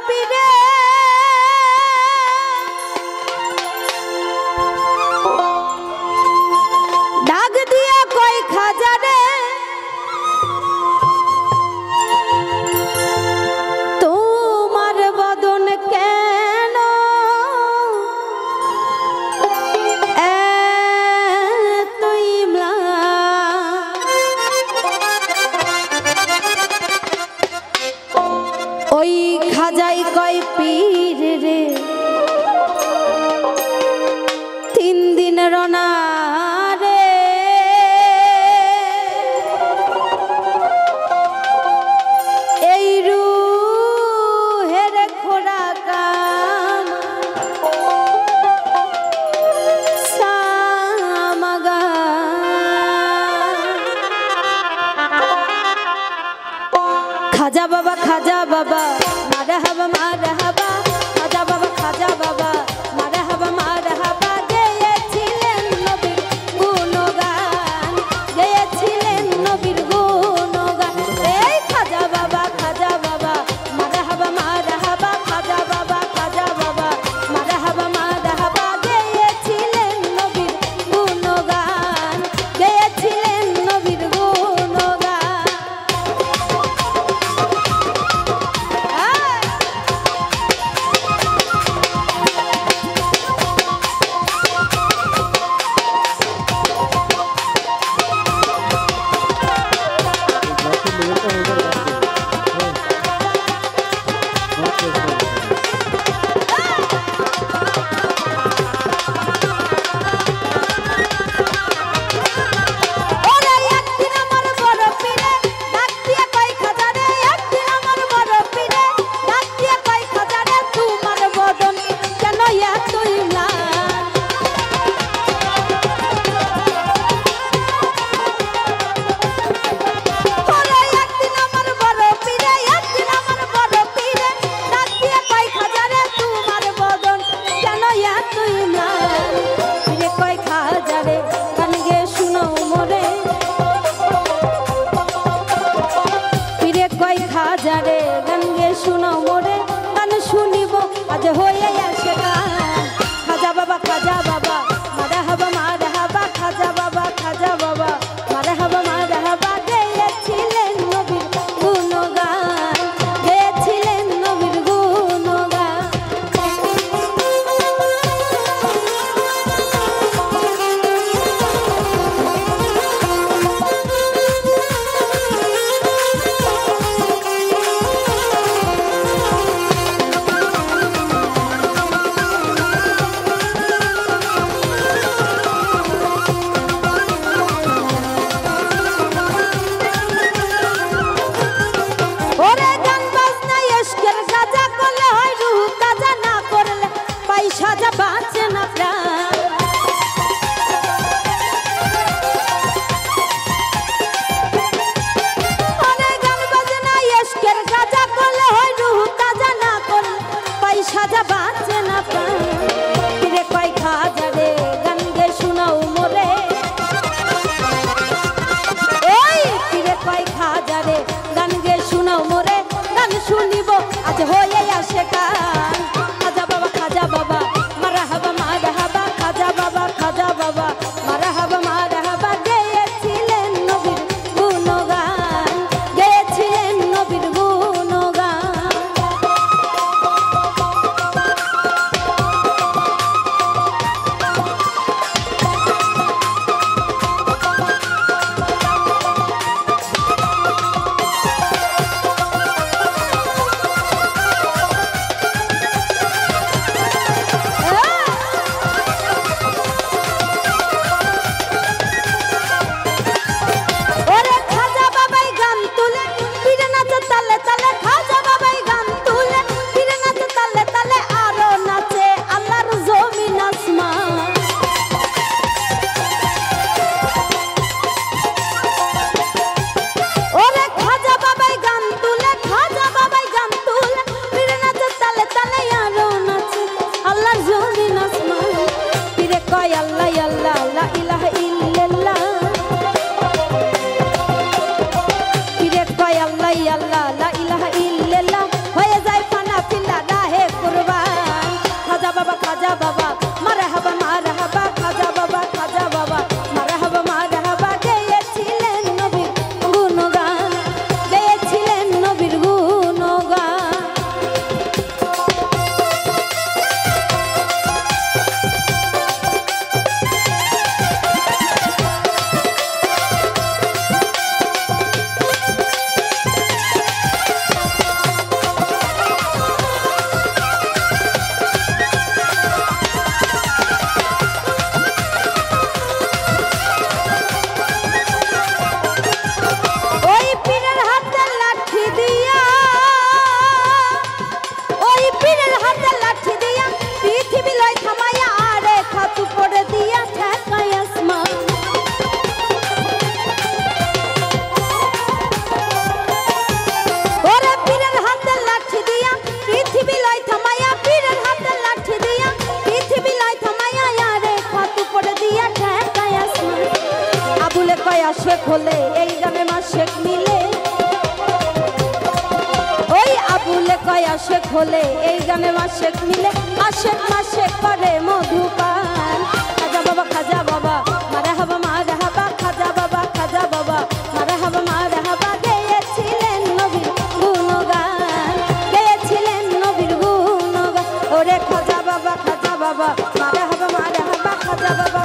পীরে ডাক দিয়া কই খাজা রে তোমার বদন কেন এতই ওই খাজাই কয় পীর রে 3 দিন রনা রে এই রুহের খোরাকাম সামাগা খাজা বাবা মারহাবা মারহাবা খাজা বাবা মারহাবা মারহাবা গেয়েছিলেন নবীর গুণগান গেয়েছিলেন নবীর গুণগান এই খাজা বাবা মারহাবা মারহাবা খাজা বাবা মারহাবা মারহাবা গেয়েছিলেন নবীর গুণগান গেয়েছিলেন নবীর গুণগান খাজারে গান গে শুনাও মোরে গান শুনিব আজ হয়ে আসে গান খাজা বাবা মারহাবা মারহাবা খাজা বাবা মারহাবা গেয়েছিলেন নবীর গুণগান গেয়েছিলেন নবীর গুণগান সাজা বাঁচে না প্রাণ অনেক গান বাজনা ইশকের গাজা করলে হয় রুহ তাজা না করলে পয়সা যা বাঁচে না প্রাণ ফিরে কয় খাজা রে গান গে শোনাও মোরে ওই ফিরে কয় খাজা রে গান গে শোনাও মোরে গান শুনিব আজ হয়ে আসে গান খাজা বাবা মারহাবা মারহাবা খাজা বাবা মারহাবা মারহাবা গেয়েছিলেন নবীর গুণগান গেয়েছিলেন নবীর গুণগান হলে এই গানে মাসেক মিলে, ওই আবুলে কয় আশেক হলে এই গানে মাসেক মিলে, আশেক মাসেক করে মধুপান। খাজা বাবা মারহাবা মারহাবা, খাজা বাবা মারহাবা মারহাবা, গেয়েছিলেন নবীর গুণগান, গেয়েছিলেন নবীর গুণগান। ওরে খাজা বাবা মারহাবা মারহাবা, খাজা বাবা